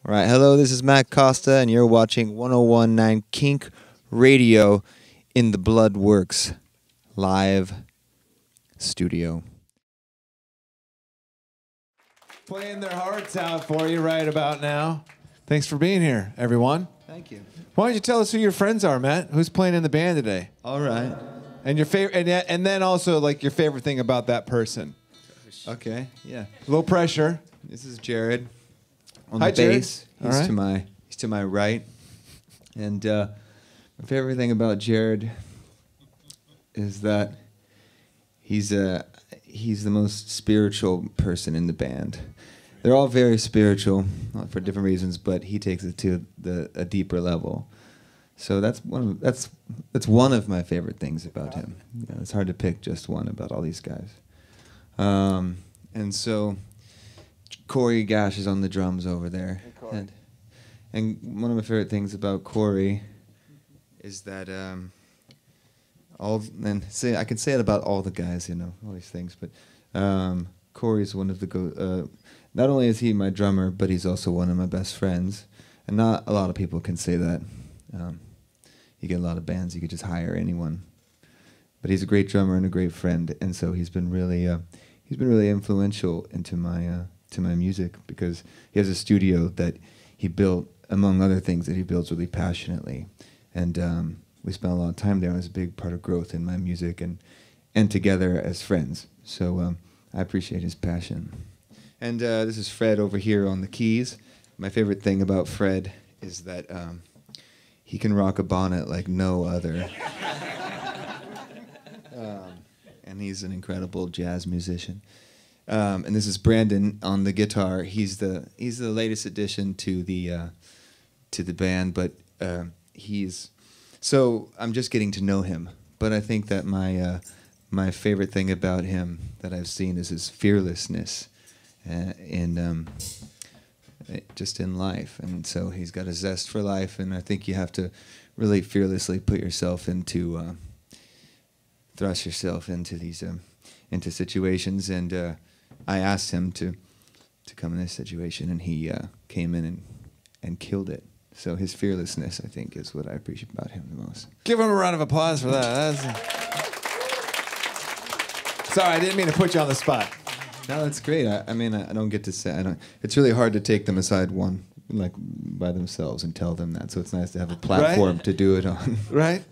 All right, hello, this is Matt Costa, and you're watching 1019 KINK Radio in the Bloodworks Live Studio. Playing their hearts out for you right about now. Thanks for being here, everyone. Thank you. Why don't you tell us who your friends are, Matt? Who's playing in the band today? All right. And your favorite, and then also like your favorite thing about that person. Okay, yeah. Low pressure. This is Jared on Hi, the Jared. bass. He's All right. he's to my right. And my favorite thing about Jared is that he's the most spiritual person in the band. They're all very spiritual for different reasons, but he takes it to a deeper level. So that's one of my favorite things about him. You know, it's hard to pick just one about all these guys. And so Corey Gash is on the drums over there. And one of my favorite things about Corey is that I can say it about all the guys, you know, all these things, but Corey's one of the not only is he my drummer, but he's also one of my best friends. And not a lot of people can say that. You get a lot of bands, you could just hire anyone. But he's a great drummer and a great friend, and so he's been really influential into my music, because he has a studio that he built, among other things, that he builds really passionately. And we spent a lot of time there, and it was a big part of growth in my music and together as friends. So I appreciate his passion. And this is Fred over here on the keys. My favorite thing about Fred is that he can rock a bonnet like no other. And he's an incredible jazz musician. And this is Brandon on the guitar. He's the latest addition to the band, but so I'm just getting to know him. But I think that my favorite thing about him that I've seen is his fearlessness just in life. And so he's got a zest for life, and I think you have to really fearlessly put yourself into thrust yourself into these into situations. And I asked him to come in this situation, and he came in and killed it. So his fearlessness, I think, is what I appreciate about him the most. Give him a round of applause for that. Sorry, I didn't mean to put you on the spot. No, that's great. I mean, I don't get to say. It's really hard to take them aside by themselves and tell them that. So it's nice to have a platform to do it on. Right.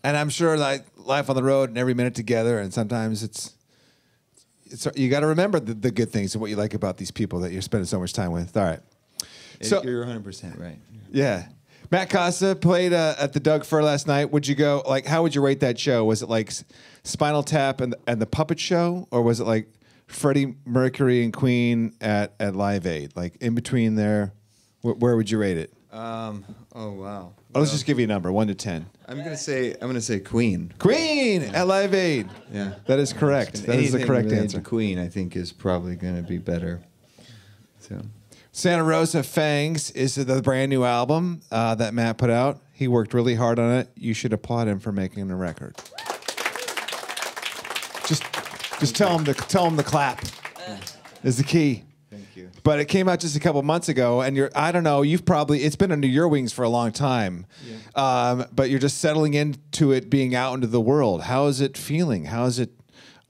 And I'm sure, like, life on the road and every minute together, and sometimes it's you got to remember the good things and what you like about these people that you're spending so much time with. All right. So you're 100% right. Yeah. Matt Costa played at the Doug Fir last night. Would you go, like, how would you rate that show? Was it like Spinal Tap and the Puppet Show? Or was it like Freddie Mercury and Queen at Live Aid? Like, in between there, where would you rate it? Oh, wow. Let's just give you a number, 1 to 10. I'm gonna say Queen. Queen at Live Aid. Yeah, that is correct. That is the correct answer. Queen, I think, is probably gonna be better. So, Santa Rosa Fangs is the brand new album that Matt put out. He worked really hard on it. You should applaud him for making the record. Just tell him to clap. Is the key. Thank you. But it came out just a couple months ago, and I don't know, it's been under your wings for a long time. Yeah. But you're just settling into it being out into the world. How is it feeling? How is it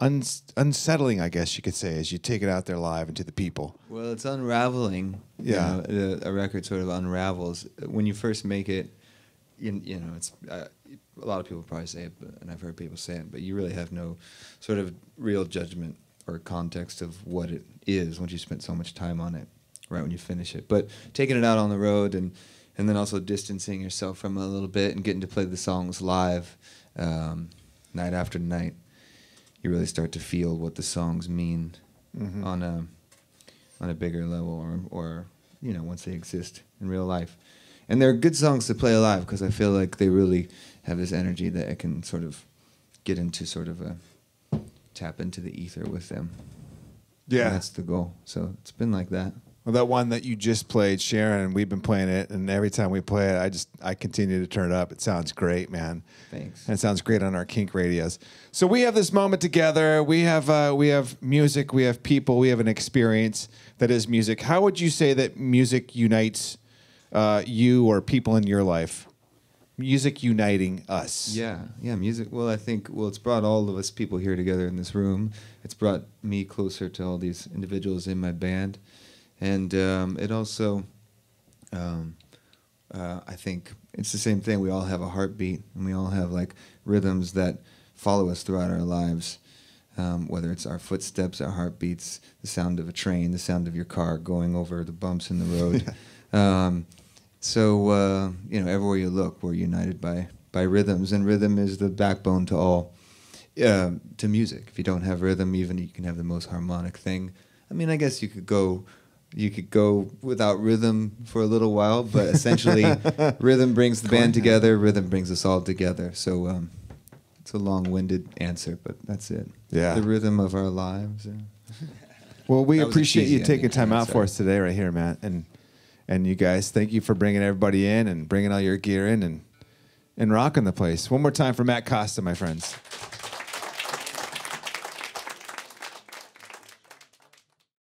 unsettling, I guess you could say, as you take it out there live into the people? Well, it's unraveling. Yeah. You know, a record sort of unravels. When you first make it, you know, it's a lot of people probably say it, and I've heard people say it, but you really have no sort of real judgment or context of what it is once you spent so much time on it, right when you finish it. But taking it out on the road and then also distancing yourself from it a little bit and getting to play the songs live night after night, you really start to feel what the songs mean on a bigger level, or you know, once they exist in real life. And they're good songs to play live because I feel like they really have this energy that I can sort of get into, sort of tap into the ether with them. Yeah. And that's the goal. So it's been like that. Well, that one that you just played, Sharon, we've been playing it, and every time we play it, I continue to turn it up. It sounds great, man. Thanks. And it sounds great on our KINK radios. So we have this moment together. We have music, we have people, we have an experience that is music. How would you say that music unites you or people in your life? Music uniting us. Yeah, music. Well, I think, it's brought all of us people here together in this room. It's brought me closer to all these individuals in my band. And it also, I think it's the same thing. We all have a heartbeat, and we all have like rhythms that follow us throughout our lives, whether it's our footsteps, our heartbeats, the sound of a train, the sound of your car going over the bumps in the road. So, everywhere you look, we're united by rhythms, and rhythm is the backbone to all, to music. If you don't have rhythm, even you can have the most harmonic thing. I mean, I guess you could go without rhythm for a little while, but essentially rhythm brings the band together, rhythm brings us all together. So it's a long-winded answer, but that's it. Yeah. The rhythm of our lives. Yeah. Well, we That was a appreciate cheesy you taking ending. time out for Sorry. us today right here, Matt. And you guys, thank you for bringing everybody in and bringing all your gear in and rocking the place. One more time for Matt Costa, my friends.